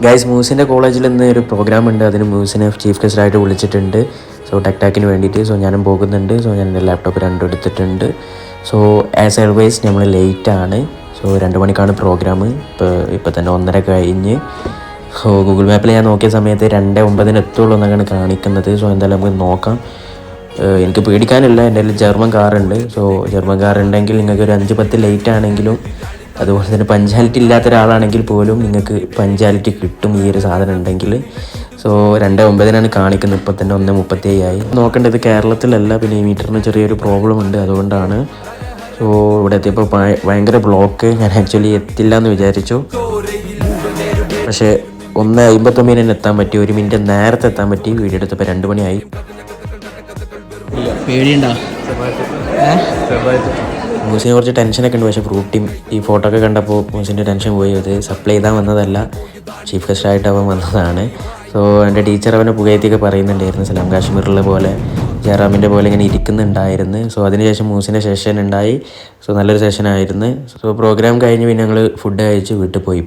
Guys മൂസിൻ്റെ കോളേജിൽ ഇന്ന് ഒരു പ്രോഗ്രാം ഉണ്ട്. അതിന് മൂസിനെ ചീഫ് ഗസ്റ്റായിട്ട് വിളിച്ചിട്ടുണ്ട്. സോ ടെക് വേണ്ടിയിട്ട്. സോ ഞാനും പോകുന്നുണ്ട്. സോ ഞാൻ എൻ്റെ ലാപ്ടോപ്പ് രണ്ടും എടുത്തിട്ടുണ്ട്. സോ ആസ് ഓൾവേസ് നമ്മൾ ലേറ്റാണ്. സോ 2 മണിക്കാണ് പ്രോഗ്രാം. ഇപ്പോൾ തന്നെ 1:30 കഴിഞ്ഞ്. സോ ഗൂഗിൾ മാപ്പിൽ ഞാൻ നോക്കിയ സമയത്ത് 2:09 എത്തുള്ളൂ എന്നാണ് കാണിക്കുന്നത്. സോ എന്തായാലും നമുക്ക് നോക്കാം. എനിക്ക് പേടിക്കാനില്ല, എൻ്റെ കയ്യിൽ ജർമ്മൻ കാറുണ്ട്. സോ ജർമ്മൻ കാർ ഉണ്ടെങ്കിൽ നിങ്ങൾക്ക് ഒരു 5-10 ലേറ്റ് ആണെങ്കിലും, അതുപോലെ തന്നെ പഞ്ചാലിറ്റി ഇല്ലാത്ത ഒരാളാണെങ്കിൽ പോലും നിങ്ങൾക്ക് പഞ്ചാലിറ്റി കിട്ടും ഈ ഒരു സാധനം ഉണ്ടെങ്കിൽ. സോ 2:09 കാണിക്കുന്നത്. ഇപ്പോൾ തന്നെ 1:37 ആയി. നോക്കേണ്ടത് കേരളത്തിലല്ല, പിന്നെ ഈ മീറ്ററിന് ചെറിയൊരു പ്രോബ്ലം ഉണ്ട്, അതുകൊണ്ടാണ്. സോ ഇവിടെ എത്തിയപ്പോൾ ഭയങ്കര ബ്ലോക്ക്. ഞാൻ ആക്ച്വലി എത്തില്ല എന്ന് വിചാരിച്ചു, പക്ഷേ 1:59 എത്താൻ പറ്റി. 1 മിനിറ്റ് നേരത്തെ എത്താൻ പറ്റി. വീഡിയോ എടുത്തപ്പോൾ 2 മണിയായി. പേടിയുണ്ടോ? മൂസിന് കുറച്ച് ടെൻഷനൊക്കെ ഉണ്ട്, പക്ഷേ ഫ്രൂട്ടിയും ഈ ഫോട്ടോ ഒക്കെ കണ്ടപ്പോൾ മൂസിൻ്റെ ടെൻഷൻ പോയി. അത് സപ്ലൈ ചെയ്താൽ വന്നതല്ല, ചീഫ് ഗസ്റ്റായിട്ട് അവൻ വന്നതാണ്. സോ എൻ്റെ ടീച്ചർ അവനെ പുകയത്തിയൊക്കെ പറയുന്നുണ്ടായിരുന്നു, സലാം കാശ്മീറിലെ പോലെ ജയറാമിൻ്റെ പോലെ ഇങ്ങനെ ഇരിക്കുന്നുണ്ടായിരുന്നു. സോ അതിനുശേഷം മൂസിൻ്റെ സെഷൻ ഉണ്ടായി. സോ നല്ലൊരു സെഷനായിരുന്നു. സോ പ്രോഗ്രാം കഴിഞ്ഞ് പിന്നെ ഞങ്ങൾ ഫുഡ് കഴിച്ച് വീട്ടിൽ പോയി.